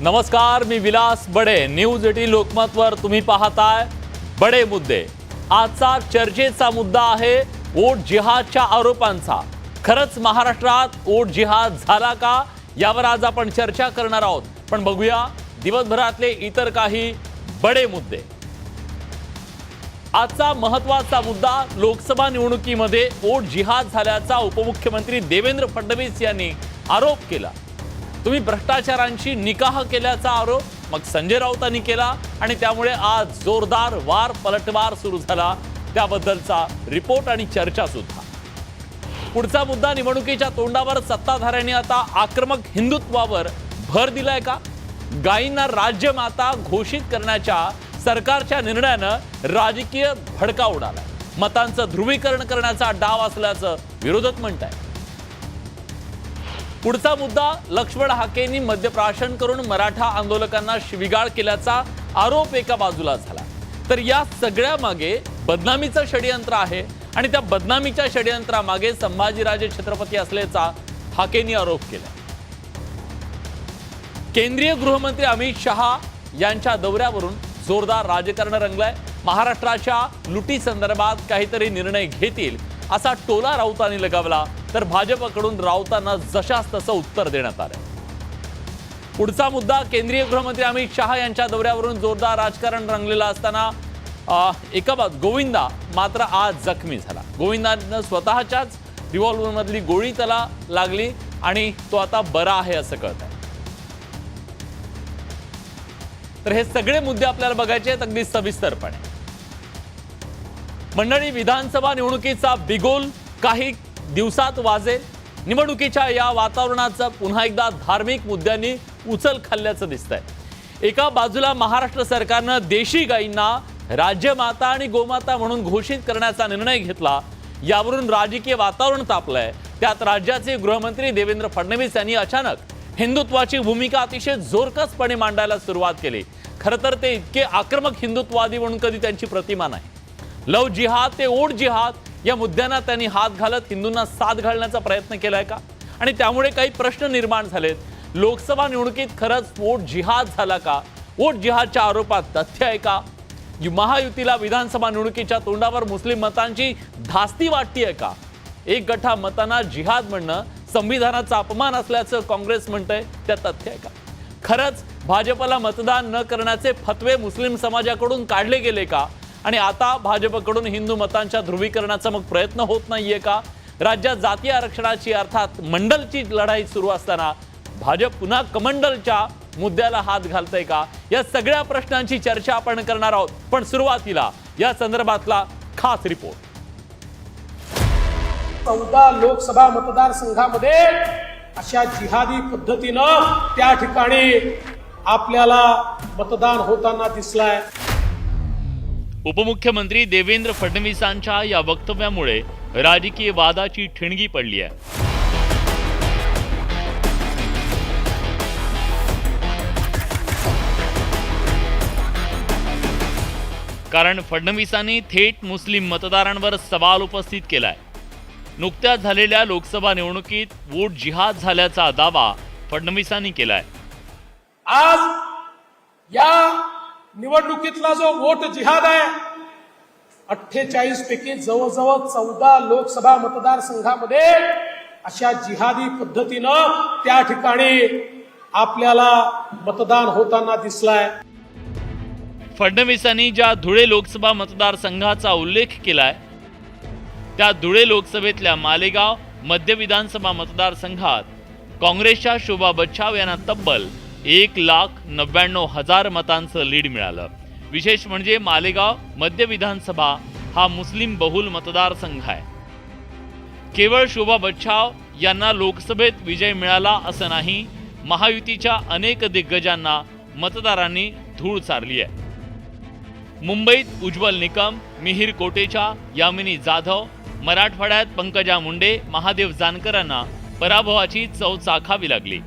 नमस्कार, मी विलास बडे. न्यूज 18 लोकमतवर तुम्ही पाहताय बडे मुद्दे. आजचा चर्चेचा मुद्दा आहे वोट जिहादच्या आरोपांचा. खरंच महाराष्ट्रात वोट जिहाद झाला का, यावर आज आपण चर्चा करणार आहोत. पण बघूया दिवसभरातले इतर काही बडे मुद्दे. आजचा महत्त्वाचा मुद्दा, लोकसभा निवडणुकीमध्ये वोट जिहाद झाल्याचा उपमुख्यमंत्री देवेंद्र फडणवीस यांनी आरोप केला. तुम्ही भ्रष्टाचारांची निकाह केल्याचा आरोप मग संजय राऊतांनी केला आणि त्यामुळे आज जोरदार वार पलटवार सुरू झाला. त्याबद्दलचा रिपोर्ट आणि चर्चा सुद्धा. पुढचा मुद्दा, निवडणुकीच्या तोंडावर सत्ताधाऱ्यांनी आता आक्रमक हिंदुत्वावर भर दिलाय का? गायींना राज्यमाता घोषित करण्याच्या सरकारच्या निर्णयानं राजकीय भडका उडाला. मतांचं ध्रुवीकरण करण्याचा डाव असल्याचं विरोधक म्हणतायत. पुढचा मुद्दा, लक्ष्मण हाकेंनी मद्यप्राशन करून मराठा आंदोलकांना शिवीगाळ केल्याचा आरोप एका बाजूला झाला, तर या सगळ्या मागे बदनामीचं षडयंत्र आहे आणि त्या बदनामीच्या षडयंत्रामागे संभाजीराजे छत्रपती असल्याचा हाकेंनी आरोप केला. केंद्रीय गृहमंत्री अमित शहा यांच्या दौऱ्यावरून जोरदार राजकारण रंगलंय. महाराष्ट्राच्या लुटी संदर्भात काहीतरी निर्णय घेतील असा टोला राऊतांनी लगावला, तर भाजपकडून राऊतांना जशास तसं उत्तर देण्यात आलं. पुढचा मुद्दा, केंद्रीय गृहमंत्री अमित शहा यांच्या दौऱ्यावरून जोरदार राजकारण रंगलेलं असताना एका बाजू गोविंदा मात्र आज जखमी झाला. गोविंदानं स्वतःच्याच रिव्हॉल्व्हरमधली गोळी त्याला लागली आणि तो आता बरा आहे असं कळत आहे. तर हे सगळे मुद्दे आपल्याला बघायचे आहेत अगदी सविस्तरपणे. मंडळी, विधानसभा निवडणुकीचा बिगुल काही दिवसात वाजेल. निवडणुकीच्या या वातावरणाचं पुन्हा एकदा धार्मिक मुद्द्यांनी उचल खाल्ल्याचं दिसतंय. एका बाजूला महाराष्ट्र सरकारनं देशी गायींना राज्यमाता आणि गोमाता म्हणून घोषित करण्याचा निर्णय घेतला. यावरून राजकीय वातावरण तापलंय. त्यात राज्याचे गृहमंत्री देवेंद्र फडणवीस यांनी अचानक हिंदुत्वाची भूमिका अतिशय जोरकसपणे मांडायला सुरुवात केली. खरं तर ते इतके आक्रमक हिंदुत्ववादी म्हणून कधी त्यांची प्रतिमा नाही. लव जिहाद ते वोट जिहाद या मुद्द्यांना त्यांनी हात घालत हिंदूंना साथ घालण्याचा प्रयत्न केलाय का? आणि त्यामुळे काही प्रश्न निर्माण झालेत. लोकसभा निवडणुकीत खरंच वोट जिहाद झाला का? वोट जिहादच्या आरोपात तथ्य आहे का? महायुतीला विधानसभा निवडणुकीच्या तोंडावर मुस्लिम मतांची धास्ती वाटतीये का? एक गठ्ठा मतांना जिहाद म्हणणं संविधानाचा अपमान असल्याचं काँग्रेस म्हणतंय, त्या तथ्य आहे का? खरंच भाजपला मतदान न करण्याचे फतवे मुस्लिम समाजाकडून काढले गेले का? आणि आता भाजपकडून हिंदू मतांच्या ध्रुवीकरणाचा मग प्रयत्न होत नाहीये का? राज्यात जातीय आरक्षणाची अर्थात मंडलची लढाई सुरू असताना भाजप पुन्हा कमंडलच्या मुद्द्याला हात घालतंय का? या सगळ्या प्रश्नांची चर्चा आपण करणार आहोत. पण सुरुवातीला या संदर्भातला खास रिपोर्ट. 14 लोकसभा मतदारसंघामध्ये अशा जिहादी पद्धतीनं त्या ठिकाणी आपल्याला मतदान होताना दिसलाय. उपमुख्यमंत्री देवेंद्र फडणवीसांच्या या वक्तव्यामुळे राजकीय वादाची ठिणगी पडली आहे. कारण फडणवीसांनी थेट मुस्लिम मतदारांवर सवाल उपस्थित केलाय. नुकत्याच झालेल्या लोकसभा निवडणुकीत वोट जिहाद झाल्याचा दावा फडणवीसांनी केलाय. आज या निवडणुकीतला जो वोट जिहाद आहे, 48 पैकी जवळजवळ 14 लोकसभा मतदारसंघामध्ये अशा जिहादी पद्धतीनं त्या ठिकाणी आपल्याला मतदान होताना दिसलाय. फडणवीसांनी ज्या धुळे लोकसभा मतदारसंघाचा उल्लेख केलाय, त्या धुळे लोकसभेतल्या मालेगाव मध्य विधानसभा मतदारसंघात काँग्रेसच्या शोभा बच्छाव यांना तब्बल 1,99,000 मतांचं लीड मिळालं. विशेष म्हणजे मालेगाव मध्य विधानसभा हा मुस्लिम बहुल मतदारसंघ आहे. केवळ शोभा बच्छाव यांना लोकसभेत विजय मिळाला असं नाही, महायुतीच्या अनेक दिग्गजांना मतदारांनी धूळ चारली आहे. मुंबईत उज्ज्वल निकम, मिहिर कोटेचा, यामिनी जाधव, मराठवाड्यात पंकजा मुंडे, महादेव जानकरांना पराभवाची चव चाखावी लागली.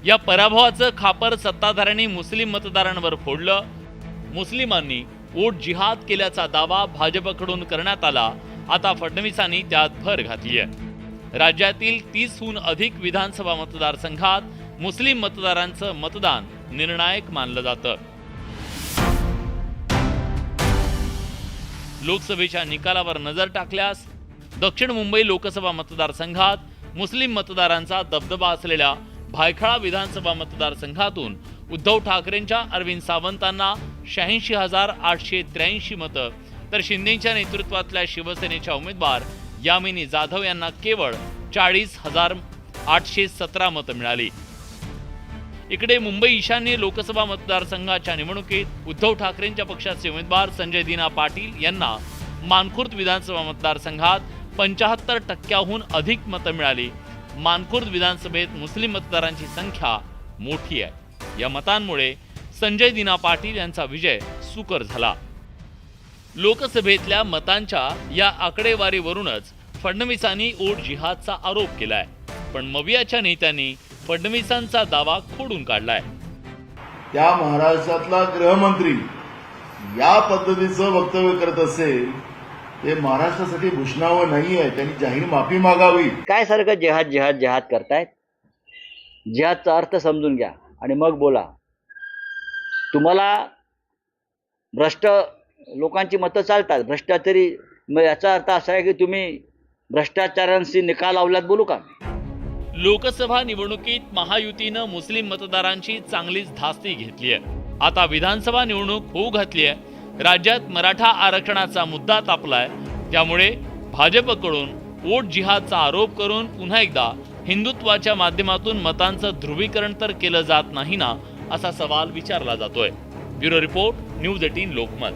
या पराभवाचं खापर सत्ताधाऱ्यांनी मुस्लिम मतदारांवर फोडलं. मुस्लिमांनी वोट जिहाद केल्याचा दावा भाजपकडून करण्यात आला. आता फडणवीसांनी त्यात भर घातली आहे. राज्यातील 30हून अधिक विधानसभा मतदारसंघात मुस्लिम मतदारांचं मतदान निर्णायक मानलं जातं. लोकसभेच्या निकालावर नजर टाकल्यास दक्षिण मुंबई लोकसभा मतदारसंघात मुस्लिम मतदारांचा दबदबा असलेल्या भायखळा विधानसभा मतदारसंघातून उद्धव ठाकरेंच्या अरविंद सावंतांना 86,883 मतं, तर शिंदेच्या नेतृत्वातल्या शिवसेनेच्या उमेदवार यामिनी जाधव यांना केवळ 40,817 मतं मिळाली. इकडे मुंबई ईशान्य लोकसभा मतदारसंघाच्या निवडणुकीत उद्धव ठाकरेंच्या पक्षाचे उमेदवार संजय दीना पाटील यांना मानखुर्द विधानसभा मतदारसंघात 75% अधिक मतं मिळाली. मानखुर्द विधानसभेत मुस्लिम मतदारांची संख्या मोठी आहे. या मतांमुळे संजय दीना पाटील यांचा विजय सुकर झाला. लोकसभेतल्या मतांच्या या आकडेवारीवरूनच फडणवीसांनी वोट जिहादचा आरोप केलाय. पण मवियाच्या नेत्यांनी फडणवीसांचा दावा खोडून काढलाय. त्या महाराष्ट्रातला गृहमंत्री या पद्धतीचं वक्तव्य करत असेल ते महाराष्ट्रासाठी भूषणावं नाही आहे. त्यांनी जाहीर माफी मागावी. काय सारखं जिहाद जिहाद जिहाद करतायत? जिहादचा अर्थ समजून घ्या आणि मग बोला. तुम्हाला भ्रष्ट लोकांची मतं चालतात, भ्रष्टाचारी, मग याचा अर्थ असा आहे की तुम्ही भ्रष्टाचारांशी निकाल लावल्यात बोलू का? लोकसभा निवडणुकीत महायुतीनं मुस्लिम मतदारांची चांगलीच धास्ती घेतली आहे. आता विधानसभा निवडणूक होऊ घातली आहे. राज्यात मराठा आरक्षणाचा मुद्दा तापलाय. त्यामुळे भाजपकडून वोट जिहादचा आरोप करून पुन्हा एकदा हिंदुत्वाच्या माध्यमातून मतांचं ध्रुवीकरण तर केलं जात नाही ना, असा सवाल विचारला जातोय. Bureau report, news 18 Lokmat.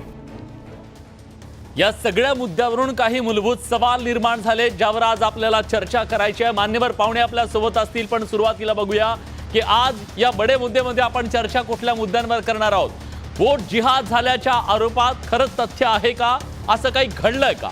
या सगळ्या मुद्द्यावरून काही मूलभूत सवाल निर्माण झाले, ज्यावर आज आपल्याला चर्चा करायची आहे. मान्यवर पाहुणे आपल्या सोबत असतील, पण सुरुवातीला बघूया की आज या बडे मुद्द्यामध्ये आपण चर्चा कुठल्या मुद्द्यांवर करणार आहोत. वोट जिहाद झाल्याच्या आरोपात खरंच तथ्य आहे का? असं काही घडलंय का?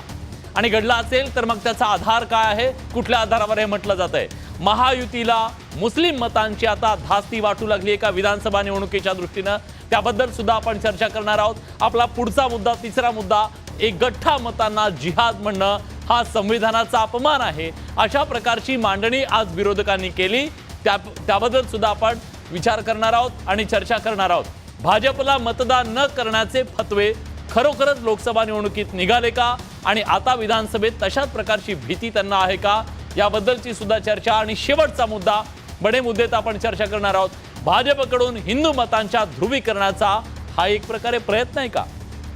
आणि घडलं असेल तर मग त्याचा आधार काय आहे? कुठल्या आधारावर हे म्हटलं जात आहे? महायुतीला मुस्लिम मतांची आता धास्ती वाटू लागली आहे का विधानसभा निवडणुकीच्या दृष्टीनं? त्याबद्दल सुद्धा आपण चर्चा करणार आहोत. आपला पुढचा मुद्दा, तिसरा मुद्दा, एक गठ्ठा मतांना जिहाद म्हणणं हा संविधानाचा अपमान आहे, अशा प्रकारची मांडणी आज विरोधकांनी केली. त्याबद्दल सुद्धा आपण विचार करणार आहोत आणि चर्चा करणार आहोत. भाजपला मतदान न करण्याचे फतवे खरोखरच लोकसभा निवडणुकीत निघाले का? आणि आता विधानसभेत तशाच प्रकारची भीती त्यांना आहे का? याबद्दलची सुद्धा चर्चा. आणि शेवटचा मुद्दा, बडे मुद्देत आपण चर्चा करणार आहोत. भाजपकडून हिंदू मतांच्या ध्रुवीकरणाचा हा एक प्रकारे प्रयत्न आहे का,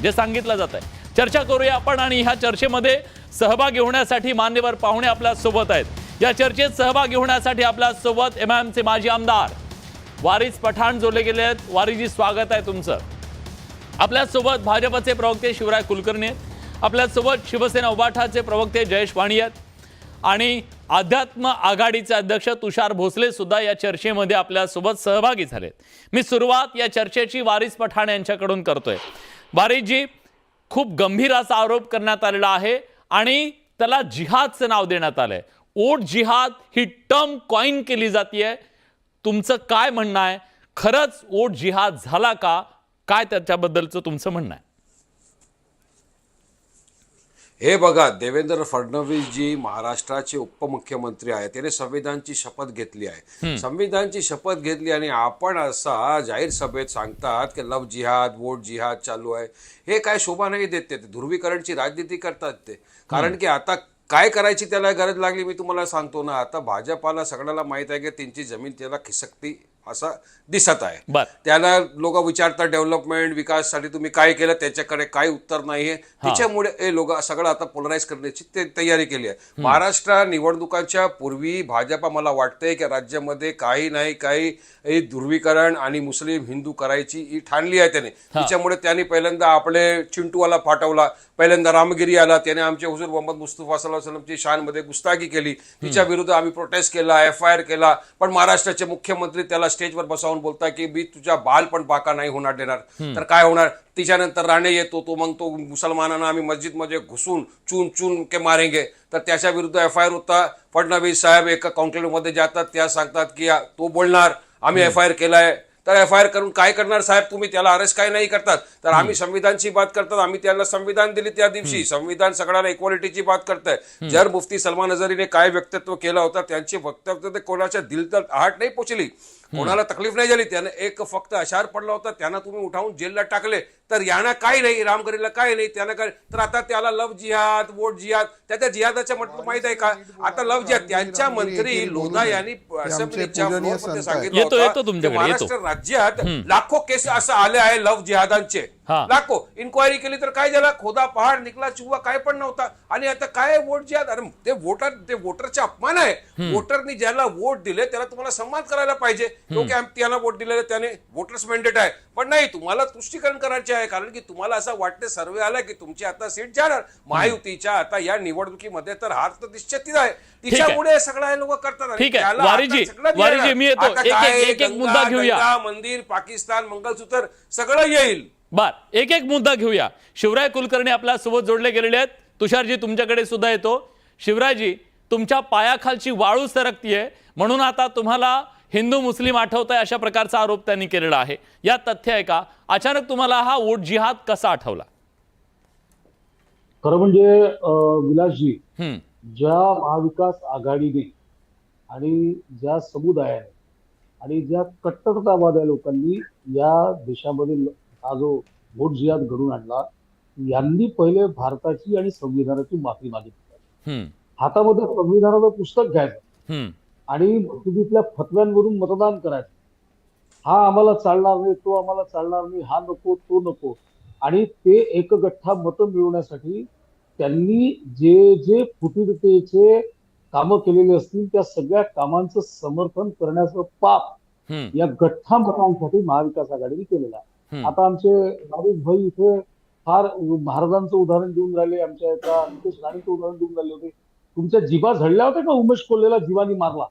जे सांगितलं जात आहे? चर्चा करूया आपण. आणि ह्या चर्चेमध्ये सहभागी होण्यासाठी मान्यवर पाहुणे आपल्या सोबत आहेत. या चर्चेत सहभागी होण्यासाठी आपल्या सोबत MIMचे माजी आमदार वारिस पठाण जोडले गेले आहेत. वारिसजी, स्वागत आहे तुमचं. आपल्यासोबत भाजपचे प्रवक्ते शिवराय कुलकर्णी आहेत. आपल्यासोबत शिवसेना उबाठाचे प्रवक्ते जयेश वाणी आहेत. आणि अध्यात्म आघाडीचे अध्यक्ष तुषार भोसले सुद्धा या चर्चेमध्ये आपल्यासोबत सहभागी झालेत. मी सुरुवात या चर्चेची वारिस पठाण यांच्याकडून करतोय. वारिसजी, खूप गंभीर असा आरोप करण्यात आलेला आहे आणि त्याला जिहादचं नाव देण्यात आलंय. वोट जिहाद ही टर्म कॉइन केली जाते. तुमचं काय म्हणणं आहे? खरंच वोट जिहाद झाला का? काय त्याच्याबद्दलचं तुमचं म्हणणं आहे? हे बघा, देवेंद्र फडणवीस जी महाराष्ट्राचे उपमुख्यमंत्री आहेत, त्याने संविधानची शपथ घेतली आहे. संविधानची शपथ घेतली आणि आपण असा जाहीर सभेत सांगतात की लव जिहाद, वोट जिहाद चालू आहे. हे काय शोभा नाही देत. ते ध्रुवीकरणची राजनीती करतात ते. कारण की आता काय करायची त्याला गरज लागली मी तुम्हाला सांगतो ना. आता भाजपाला सगळ्याला माहित आहे की त्यांची जमीन त्याला खिसकती असं दिसत आहे. त्याला लोक विचारतात डेव्हलपमेंट, विकासासाठी तुम्ही काय केलं, त्याच्याकडे काही उत्तर नाहीये. त्याच्यामुळे हे लोक सगळं आता पोलराईज करण्याची तयारी केली आहे. महाराष्ट्र निवडणुकांच्या पूर्वी भाजपा मला वाटतंय की राज्यामध्ये काही नाही काही ध्रुवीकरण आणि मुस्लिम हिंदू करायची ही ठाणली आहे त्याने. त्याच्यामुळे त्यांनी पहिल्यांदा आपले चिंटूवाला फाटवला, पहिल्यांदा रामगिरी आला, त्याने आमचे हुजूर मोहम्मद मुस्तफा सल्लल्लाहु अलैहि वसल्लमची शानमध्ये गुस्ताखी केली. तिच्या विरुद्ध आम्ही प्रोटेस्ट केला, FIR केला. पण महाराष्ट्राचे मुख्यमंत्री त्याला स्टेजवर बसावून बोलता की मी तुझ्या बाल पण बाका नाही होणार देणार. तर काय होणार? तिच्यानंतर राणे येतो, तो मग तो मुसलमानांना आम्ही मस्जिदमध्ये घुसून चून चून के मारेंगे. तर त्याच्या विरुद्ध FIR होता. फडणवीस साहेब एका कॉन्क्लेव्ह मध्ये जातात, त्या सांगतात की तो बोलणार आम्ही FIR केलाय. तर FIR करून काय करणार साहेब तुम्ही? त्याला अरेस्ट काय नाही करतात. तर आम्ही संविधानची बात करतात. आम्ही त्यांना संविधान दिली त्या दिवशी. संविधान सगळ्याला इक्वालिटीची बात करतंय. जर मुफ्ती सलमान अझहरीने काय वक्तव्य केलं होतं, त्यांचे वक्तव्य ते कोणाच्या दिल तर आहट नाही पोचली. कोणाला तकलीफ नाही झाली, त्यानं एक फक्त अशार पडला होता, त्यांना तुम्ही उठावून जेलला टाकले, तर यांना काही नाही, रामगरीला काही नाही, त्यांना काय, तर आता त्याला लव जिहाद, वोट जिहाद, त्या जिहादाच्या म्हटलं माहित आहे का? आता लव जिहाद त्यांच्या मंत्री लोधा यांनी असेंब्लीच्या फ्लोअरमध्ये सांगितलं होतं की महाराष्ट्र राज्यात लाखो केस असं आले आहे लव जिहादांचे, लाखो. इन्क्वायरी केली तर काय झालं, खोदा पहाड निकला चुवा काय पण नव्हता. आणि आता काय वोट जिहाद, अरे ते वोटरचा अपमान आहे. वोटरनी ज्याला वोट दिले त्याला तुम्हाला सन्मान करायला पाहिजे. त्याला वोट दिलेलं त्याने वोटर्स मॅन्डेट आहे, पण नाही, तुम्हाला तुष्टीकरण करायचे आहे. कारण की तुम्हाला असं वाटते, सर्वे आला की तुमची आता सीट जाणार महायुतीच्या. आता या निवडणुकीमध्ये तर हार तर निश्चित आहे, तिच्यामुळे सगळ्या लोक करतात. ठीक आहे वारीजी, मी येतो, एक एक मुद्दा घेऊया. मंदिर, पाकिस्तान, मंगलसूत्र सगळं येईल. एक एक मुद्दा घेऊया. शिवराय कुलकर्णी आपल्या सोबत जोडले गेलेले आहेत. तुषारजी तुमच्याकडे सुद्धा येतो. शिवरायजी, तुमच्या पायाखालची वाळू सरकतीये म्हणून आता तुम्हाला हिंदू मुस्लिम आठवत आहे अशा प्रकारचा आरोप त्यांनी केलेला आहे. या तथ्य आहे का? अचानक तुम्हाला हा वोट जिहाद कसा आठवला? खरं म्हणजे विलासजी, ज्या महाविकास आघाडीने आणि ज्या समुदायाने आणि ज्या कट्टरतावादी लोकांनी या देशामध्ये हा जो वोट जिहाद घडून आणला, यांनी पहिले भारताची आणि संविधानाची माफी मागितली. हातामध्ये संविधानाचं पुस्तक घ्यायचं आणि मशिदीतल्या फतव्यांवरून मतदान करायचं. हा आम्हाला चालणार नाही, तो आम्हाला चालणार नाही, हा नको, तो नको. आणि ते एकगठ्ठा मतं मिळवण्यासाठी त्यांनी जे जे फुटीरतेचे कामं केलेले असतील त्या सगळ्या कामांचं समर्थन करण्याचं पाप या गठ्ठा मतांसाठी महाविकास आघाडीने केलेलं आहे. आता आमचे नाविक भाई इथे फार महाराजांचं उदाहरण देऊन राहिले, आमच्या एका नितेश राणेचं उदाहरण देऊन राहिले होते. तुमच्या जिभा झडल्या होत्या का उमेश कोल्हेला जीवानी मारला?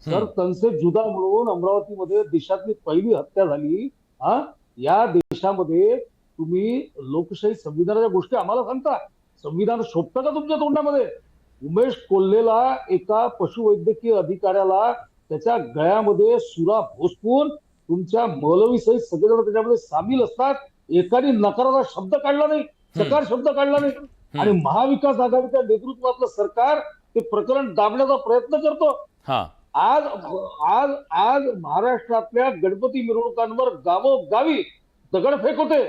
सर, तनसे जुदा म्हणून अमरावतीमध्ये देशातली पहिली हत्या झाली. या देशामध्ये तुम्ही लोकशाही संविधानाच्या गोष्टी आम्हाला सांगता, संविधान शोभतं का तुमच्या तोंडामध्ये? उमेश कोल्हेला, एका पशुवैद्यकीय अधिकाऱ्याला त्याच्या गळ्यामध्ये सुरा भोसकून तुमच्या मौलवीसहित सगळेजण त्याच्यामध्ये सामील असतात. एकाने नकाराचा शब्द काढला नाही, सकार शब्द काढला नाही. आणि महाविकास आघाडीच्या नेतृत्वातलं सरकार ते प्रकरण दाबण्याचा प्रयत्न करतो. आज आज आज महाराष्ट्रातल्या गणपती मिरवणुकांवर गावोगावी दगडफेक होते.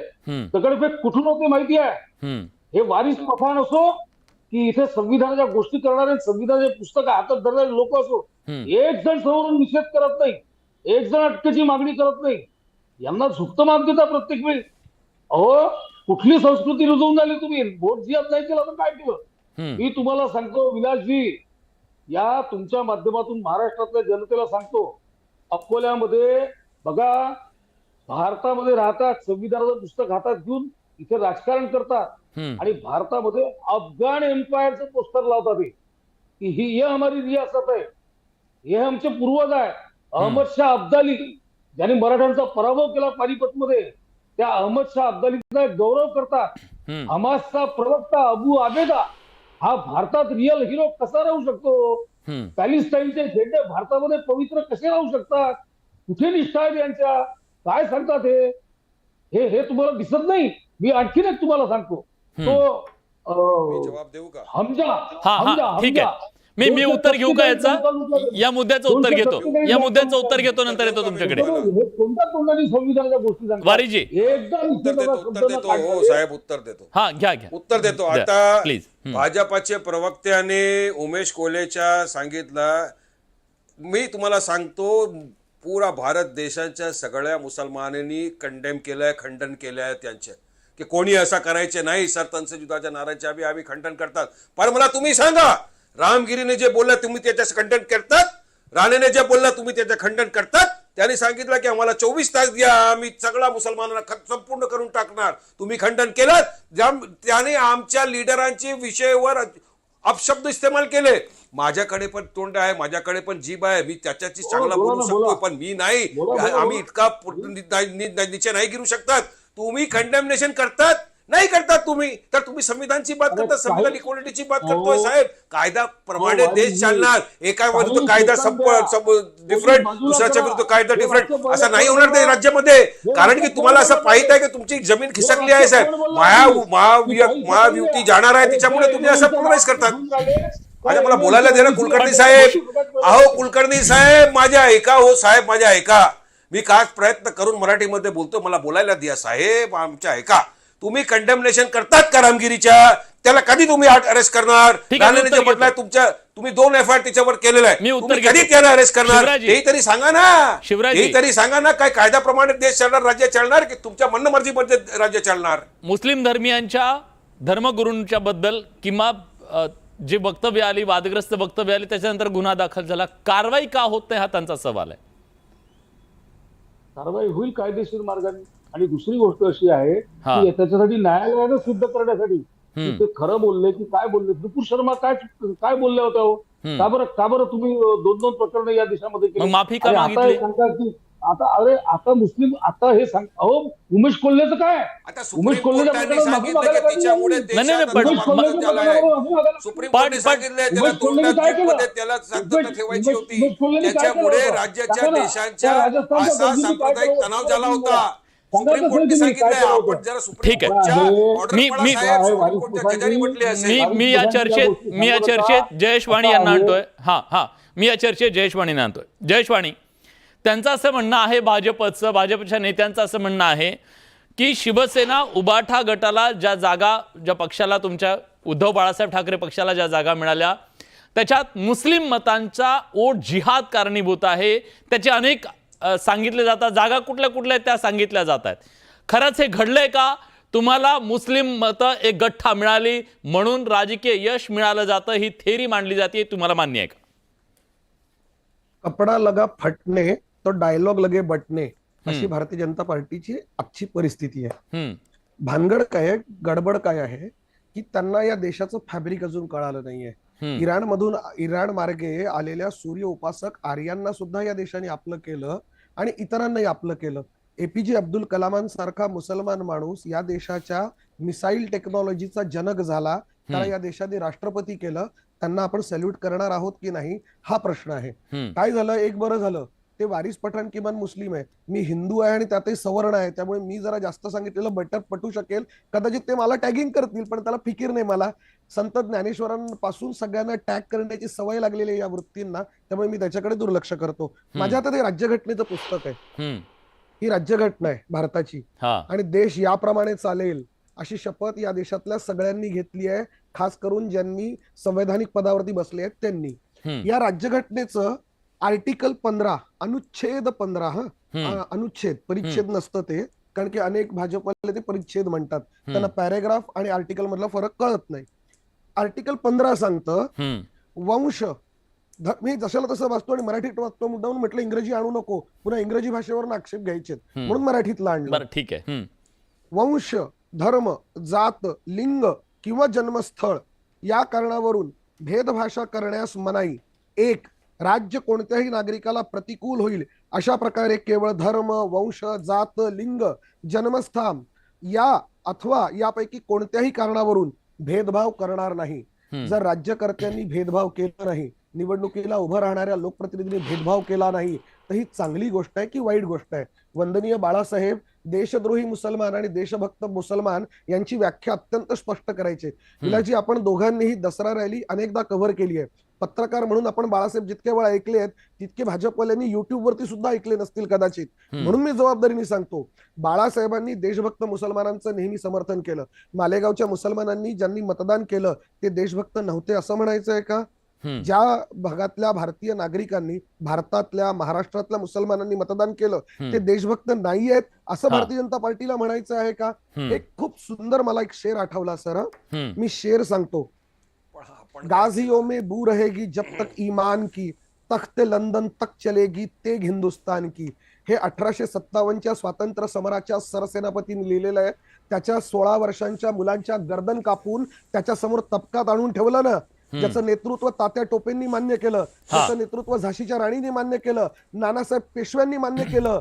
दगडफेक कुठून होते माहिती आहे? हे वारिस पठाण असो की इथे संविधानाच्या गोष्टी करणारे, संविधानाचे पुस्तक हातात धरणारे लोक असो, एक जण समोरून निषेध करत नाही, एक जण अटकेची मागणी करत नाही. यांना झुकतं माग देता प्रत्येक वेळी. अहो, कुठली संस्कृती रुजवून झाली तुम्ही? वोट जिहाद नाही केला तर काय केलं? मी तुम्हाला सांगतो विलासजी, या तुमच्या माध्यमातून महाराष्ट्रातल्या जनतेला सांगतो, अकोल्यामध्ये बघा, भारतामध्ये राहतात, संविधानाचं पुस्तक हातात घेऊन इथे राजकारण करतात आणि भारतामध्ये अफगाण एम्पायरचं पोस्टर लावतात की ही ये हमारी रियासत आहे, हे आमचे पूर्वज आहे. अहमद शाह अब्दाली ज्यांनी मराठ्यांचा पराभव केला पानिपतमध्ये, त्या अहमद शाह अब्दालीचा गौरव करतात. हमासचा प्रवक्ता अबू आबेदा हा भारतात रिअल हिरो कसा राहू शकतो? पॅलेस्टाईनचे झेंडे भारतामध्ये पवित्र कसे राहू शकतात? कुठे निष्ठा आहे यांच्या? काय सांगतात हे हे तुम्हाला दिसत नाही? मी आणखीन एक तुम्हाला सांगतो, तो जवाब देऊ का? हमजा. ठीक आहे, मी उत्तर घेऊ का याचं? या मुद्द्याचं उत्तर घेतो, या मुद्द्याचं उत्तर घेतो, नंतर येतो तुमच्याकडे. कोणत्या तोंडाने संविधानाच्या गोष्टी सांगतात? वारीजी, उत्तर देतो. हो साहेब, उत्तर देतो. घ्या उत्तर देतो. आता प्लीज. भाजपाचे प्रवक्त्याने उमेश कोल्हेच्या सांगितलं, मी तुम्हाला सांगतो, पुरा भारत देशाच्या सगळ्या मुसलमानांनी कंडेम केलंय, खंडन केलंय त्यांचे, की कोणी असं करायचे नाही. सर, तनसे जुदाच्या नाराचे आम्ही खंडन करतात. पण मला तुम्ही सांगा, रामगिरीने जे बोललं तुम्ही त्याचं खंडन करतात? राणेने जे बोललं तुम्ही त्याचं खंडन करतात? त्यांनी सांगितलं की आम्हाला 24 तास द्या, आम्ही सगळ्या मुसलमानांना संपूर्ण करून टाकणार. तुम्ही खंडन केलं. त्याने आमच्या लिडरांच्या विषयावर अपशब्द इस्तेमाल केले. माझ्याकडे पण तोंड आहे, माझ्याकडे पण जीभ आहे, मी त्याच्याशी चांगला बोलू शकतो, पण मी नाही. आम्ही इतका निश्चय नाही गिरू शकतात. तुम्ही कंडेमनेशन करतात नाही करतात तुम्ही, तर तुम्ही संविधानची बात करता, संविधान इक्वालिटीची बात करतोय. साहेब, कायदा प्रमाणे देश चालणार. एका विरुद्ध कायदा डिफरंट, दुसऱ्याच्या विरुद्ध कायदा डिफरंट, असं नाही होणार ते राज्यामध्ये. कारण की तुम्हाला असं माहित आहे की तुमची जमीन खिसकली आहे साहेब. महायुती जाणार आहे, त्याच्यामुळे तुम्ही असं प्रोटेस्ट करतात. आता मला बोलायला दे ना कुलकर्णी साहेब. अहो कुलकर्णी साहेब माझ्या ऐका, हो साहेब माझ्या ऐका, मी काय प्रयत्न करून मराठीमध्ये बोलतो, मला बोलायला द्या साहेब. आमच्या ऐका, तुम्ही कंडेमनेशन करतात का रामगिरीच्या? त्याला कधी तुम्ही अरेस्ट करणार? राणेने म्हटलंय तुम्ही 2 FIR त्याच्यावर केलेला आहे, तुम्ही कधी त्याला अरेस्ट करणार? हे तरी सांगा ना, हे तरी सांगा ना. काय कायद्याप्रमाणे देश चालणार, राज्य चालणार, की तुमच्या मनमर्जीमध्ये राज्य चालणार? मुस्लिम धर्मियांच्या धर्मगुरूंच्या बद्दल किंवा जे वक्तव्य आली, वादग्रस्त वक्तव्य आली, त्याच्यानंतर गुन्हा दाखल झाला, कारवाई का होत नाही हा त्यांचा सवाल आहे. कारवाई होईल कायदेशीर मार्गाने. आणि दुसरी गोष्ट अशी आहे की त्याच्यासाठी न्यायालयानं सिद्ध करण्यासाठी ते खरं बोलले की काय बोलले. नुपूर शर्मा काय बोलले होते हो? का बरं तुम्ही 2-2 प्रकरण या देशामध्ये केली? माफी का मागितली? सांगा की आता मुस्लिम आता हे सांग, अहो उमेश कोल्हेचं काय? उमेश कोल्हेच्या सुप्रीम कोर्ट सांगितलंय त्याला तोंडात त्याला शांतता ठेवायची होती, त्याच्यामुळे राज्याच्या देशांच्या असा सांप्रदायिक तणाव झाला होता. सुप्रीम कोर्टने सांगितलंय. आपण जरा ठीक आहे, मी या चर्चेत जयेश वाणी यांना आणतोय. मी या चर्चेत जयेश वाणींना आणतोय. जयेश वाणी, त्यांचं असं म्हणणं आहे, भाजपच्या नेत्यांचं असं म्हणणं आहे की शिवसेना उबाठा गटाला ज्या पक्षाला, तुमच्या उद्धव बाळासाहेब ठाकरे पक्षाला ज्या जागा मिळाल्या, त्याच्यात मुस्लिम मतांचा ओट जिहाद कारणीभूत आहे. त्याचे अनेक सांगितले जातात, जागा कुठल्या कुठल्या त्या सांगितल्या जात आहेत. खरंच हे घडलंय का? तुम्हाला मुस्लिम मतं एक गठ्ठा मिळाली म्हणून राजकीय यश मिळालं जातं, ही थेरी मांडली जाते, तुम्हाला मान्य आहे का? कपडा लगा फटणे तो डायलॉग लगे बटणे, अशी भारतीय जनता पार्टीची आजची परिस्थिती आहे. भानगड काय आहे, गडबड काय आहे की त्यांना या देशाचं फॅब्रिक अजून कळालं नाहीये. इराण मार्गे आलेल्या सूर्य उपासक आर्यांना सुद्धा या देशाने आपलं केलं आणि इतरांनाही आपलं केलं. APJ अब्दुल कलामांसारखा मुसलमान माणूस या देशाच्या मिसाईल टेक्नॉलॉजीचा जनक झाला, त्याला या देशाने राष्ट्रपती केलं. त्यांना आपण सॅल्यूट करणार आहोत की नाही हा प्रश्न आहे. काय झालं, एक बरं झालं ते वारिस पठाण किमान मुस्लिम आहे, मी हिंदू आहे आणि त्यातही सवर्ण आहे, त्यामुळे मी जरा जास्त सांगितलेलं बेटर पटू शकेल. कदाचित ते मला टॅगिंग करतील, पण त्याला फिकीर नाही. मला संत ज्ञानेश्वरांपासून सगळ्यांना टॅग करण्याची सवय लागलेली आहे या वृत्तींना, त्यामुळे मी त्याच्याकडे दुर्लक्ष करतो. माझ्या हातात हे राज्यघटनेचं पुस्तक आहे, ही राज्यघटना आहे भारताची, आणि देश याप्रमाणे चालेल अशी शपथ या देशातल्या सगळ्यांनी घेतली आहे, खास करून ज्यांनी संवैधानिक पदावरती बसले आहेत त्यांनी. या राज्यघटनेचं आर्टिकल 15 अनुच्छेद 15 अनुच्छेद, परिच्छेद नसतं ते, कारण की अनेक भाजपले ते परिच्छेद म्हणतात, त्यांना पॅरेग्राफ आणि आर्टिकल मधला फरक कळत नाही. आर्टिकल 15 सांगतं वंश, मी जशाला तसं वाचतो आणि मराठीत वाचतो, मुद्दाम म्हटलं इंग्रजी आणू नको, पुन्हा इंग्रजी भाषेवर आक्षेप घ्यायचे म्हणून मराठीतला आणलं. ठीक आहे. वंश, धर्म, जात, लिंग किंवा जन्मस्थळ या कारणावरून भेदभाषा करण्यास मनाई. 1. राज्य कोणत्याही नागरिकाला प्रतिकूल होईल अशा प्रकारे केवळ धर्म, वंश, जात, लिंग, जन्मस्थान या अथवा यापैकी कोणत्याही कारणावरून भेदभाव करणार नाही. जर राज्यकर्त्यांनी भेदभाव केला नाही, निवडणुकीला उभं राहणाऱ्या लोकप्रतिनिधींनी भेदभाव केला नाही, तर ही चांगली गोष्ट आहे की वाईट गोष्ट आहे? वंदनीय बाळासाहेब देशद्रोही मुसलमान आणि देशभक्त मुसलमान यांची व्याख्या अत्यंत स्पष्ट करायची. विलाजी, आपण दोघांनीही दसरा रॅली अनेकदा कव्हर केली आहे. पत्रकार म्हणून आपण बाळासाहेब जितके वेळा ऐकले आहेत तितके भाजपवाल्यांनी युट्यूब वरती सुद्धा ऐकले नसतील कदाचित, म्हणून मी जबाबदारीने सांगतो. बाळासाहेबांनी देशभक्त मुसलमानांचं नेहमी समर्थन केलं. मालेगावच्या मुसलमानांनी ज्यांनी मतदान केलं ते देशभक्त नव्हते असं म्हणायचं आहे का? ज्या भागातल्या भारतीय नागरिकांनी, भारतातल्या महाराष्ट्रातल्या मुसलमानांनी मतदान केलं ते देशभक्त नाही आहेत असं भारतीय जनता पार्टीला म्हणायचं आहे का? एक खूप सुंदर मला एक शेर आठवला सर, मी शेर सांगतो. गाजियों में बू रहेगी जब तक ईमान की, तख्त लंदन तक चलेगी तेग हिंदुस्तान की. हे 1857च्या स्वातंत्र्य समराच्या सरसेनापतीने लिहिलेलं आहे. त्याच्या 16 वर्षांच्या मुलांच्या गर्दन कापून त्याच्या समोर तबकात आणून ठेवलं ना, ज्याचं नेतृत्व तात्या टोपेंनी मान्य केलं, त्याचं नेतृत्व झाशीच्या राणीने मान्य केलं, नानासाहेब पेशव्यांनी मान्य केलं,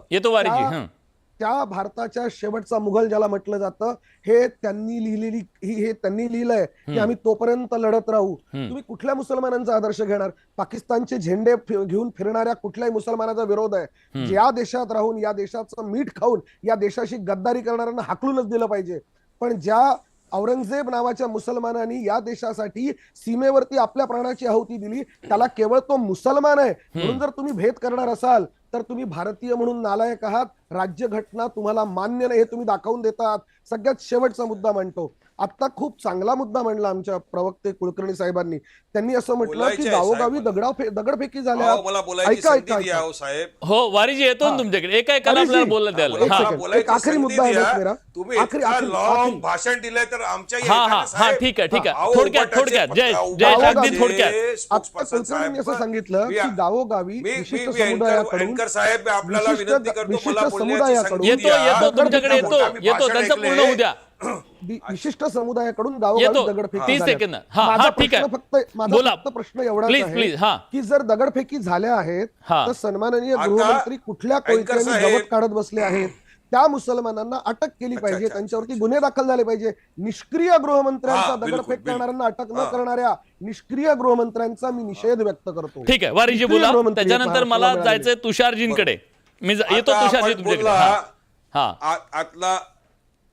त्या भारताच्या शेवटचा मुघल ज्याला म्हटलं जातं, हे त्यांनी लिहिलेली, हे त्यांनी लिहिलंय की आम्ही तोपर्यंत लढत राहू. तुम्ही कुठल्या मुसलमानांचा आदर्श घेणार? पाकिस्तानचे झेंडे घेऊन फिरणाऱ्या कुठल्याही मुसलमानाचा विरोध आहे. ज्या देशात राहून या देशाचं मीठ खाऊन या देशाशी गद्दारी करणाऱ्यांना हाकलूनच दिलं पाहिजे. पण ज्या औरंगजेब नावाच्या मुसलमानांनी या देशासाठी सीमेवरती आपल्या प्राणाची आहुती दिली, त्याला केवळ तो मुसलमान आहे म्हणून जर तुम्ही भेद करणार असाल तर तुम्ही भारतीय म्हणून नालायक आहात. राज्यघटना तुम्हाला मान्य नाही हे तुम्ही दाखवून देतात. सगळ्यात शेवटचा मुद्दा मांडतो. आता खूप चांगला मुद्दा मांडला आमच्या प्रवक्ते कुलकर्णी साहेबांनी. त्यांनी असं म्हटलं की बोलायचं आहे गावोगावी साहेब दगडफेकी झाल्या. अहो, मला बोलायची ऐका संधी ऐका द्या ऐका. हो साहेब. हो वारीजी येतो ना तुमच्याकडे एका एकाला वारीजी, आपल्याला बोललं द्याल. एक हा सेकंड. बोलायची एक आखरी संधी मुद्दा आहे द्या. बस मेरा. तुम्ही आखरी- इतका आखरी- लॉंग आखरी. भाषण दिलंय तर आमच्या हा हा हा ठीक आहे ठीक आहे. थोडक्यात थोडक्यात जय अगदी थोडक्यात. आता कुलकर्णी असं सांगितलं की गावोगावी विशिष्ट समुदायाकडून अँकर साहेब आपल्याला विनंती करतो मला बोलण्याची समुदायाकडून संधी येतो द्या. येतो तुमच्याकडे येतो आम्ही येतो भाषण त्यांचं ऐकलंय. पूर्ण होऊ द्या. विशिष्ट समुदायाकडून येतो. गावोगावी दगडफेकी 30 झाल्या. सेकंद. हा, माझा हा, ठीक आहे. बोला. फक्त प्रश्न एवढाच प्लीज आहे प्लीज हा की जर दगडफेकी झाल्या आहेत हा. तर सन्माननीय आता गृहमंत्री कुठल्या अँकर कोयत्याने साहेब- गवत काढत बसले आहेत त्या मुसलमानांना अटक केली पाहिजे. अच्छा. त्यांच्यावरती गुन्हे दाखल झाले पाहिजे. निष्क्रिय गृहमंत्र्यांचा हा, बिलकुल, दगडफेक बिलकुल. करणाऱ्यांना अटक न हा. करणाऱ्या निष्क्रिय गृहमंत्र्यांचा मी निषेध व्यक्त करतो. ठीक आहे वारीजी निष्क्रिय बोला. गृहमंत्री त्याच्यानंतर मला महाराष्ट्राला मिळाले. जायचंय तुषारजींकडे. मी येतो आता तुषारजी आपण तुमच्याकडे. बोलला. हा हा आतला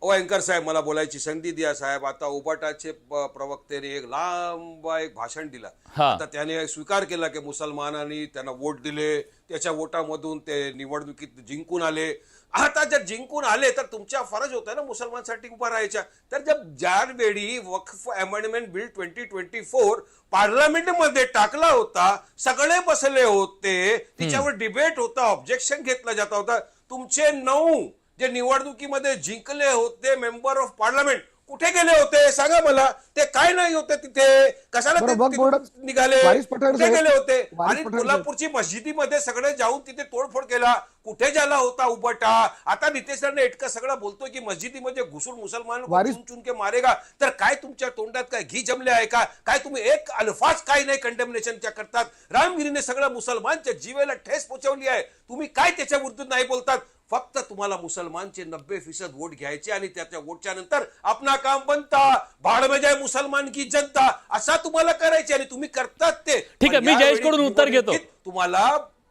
ओ अँकर साहेब मला बोलायची संधी द्या साहेब. आता उबाटाचे प्रवक्त्याने एक लांब एक भाषण दिलं. हा. आता त्याने स्वीकार केला की मुसलमानांनी त्यांना वोट दिले, त्याच्या वोटामधून ते निवडणुकीत जिंकून आले. आता जर जिंकून आले तर तुमच्या फरज होता ना मुसलमानसाठी उभा राहायच्या. तर जर ज्यावेळी वक्फ अमेंडमेंट बिल 2024 पार्लमेंटमध्ये टाकला होता, सगळे बसले होते, तिच्यावर डिबेट होता, ऑब्जेक्शन घेतला जात होता. तुमचे 9 जे निवडणुकीमध्ये जिंकले होते मेंबर ऑफ पार्लमेंट कुठे गेले होते सांगा मला. ते काय नाही होते तिथे, कशाला बरं, ते वक्फ बोर्ड- तिथून निघाले, वारिस पठाण कुठे साहेब- गेले होते. वारिस आणि पठाण कोल्हापूरची मस्जिदीमध्ये सगळे जाऊन तिथे तोडफोड केला. कुठे झाला होता उबाटा. आता नितेश राणे इतकं सगळं बोलतोय की मस्जिदीमध्ये घुसून मुसलमान वारिस- चुन के मारेगा. तर काय तुमच्या तोंडात काय घी जमले आहे का? काय तुम्ही एक अल्फाज काय नाही कंडेमनेशनच्या करतात. रामगिरीने सगळ्या मुसलमानच्या जीवेला ठेस पोहोचवली आहे. तुम्ही काय त्याच्या विरुद्ध नाही बोलतात. फक्त तुम्हाला मुसलमानचे 90% वोट घ्यायचे आणि त्याच्या वोटच्या नंतर अपना काम बनता भाड में जाए मुसलमान की जनता असा तुम्हाला करायचे आणि तुम्ही करतात ते. ठीक आहे, मी पण जयेशकडून यावेळी उत्तर घेतो. तुम्हाला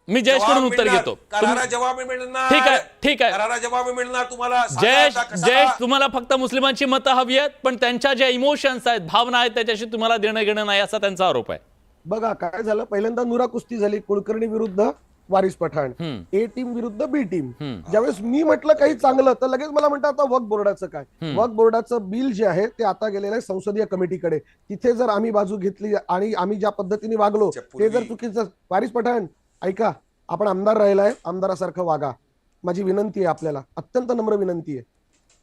मी जयेशकडून जवाब उत्तर मिळणार. घेतो. करारा जवाब मिळणार. ठीक आहे, ठीक आहे. करारा जवाब मिळणार तुम्हाला. सांगा जयेश आता कसा- जयेश तुम्हाला फक्त मुस्लिमांची मतं हवी आहेत पण त्यांच्या ज्या इमोशन्स आहेत भावना आहेत त्याच्याशी तुम्हाला देणं घेणं नाही असा त्यांचा आरोप आहे. बघा काय झालं. पहिल्यांदा नुरा कुस्ती झाली कुलकर्णी विरुद्ध वारिस पठाण. ए टीम विरुद्ध बी टीम. ज्यावेळेस मी म्हटलं काही चांगलं तर लगेच मला म्हणतात आता वक्फ बोर्डाचं काय. वक्फ बोर्डाचं बिल जे आहे ते आता गेलेलं आहे संसदीय कमिटीकडे. तिथे जर आम्ही बाजू घेतली आणि आम्ही ज्या पद्धतीने वागलो ते जर चुकीचं. वारिस पठाण ऐका, आपण आमदार राहिलाय, आमदारासारखं वागा. माझी विनंती आहे आपल्याला, अत्यंत नम्र विनंती आहे.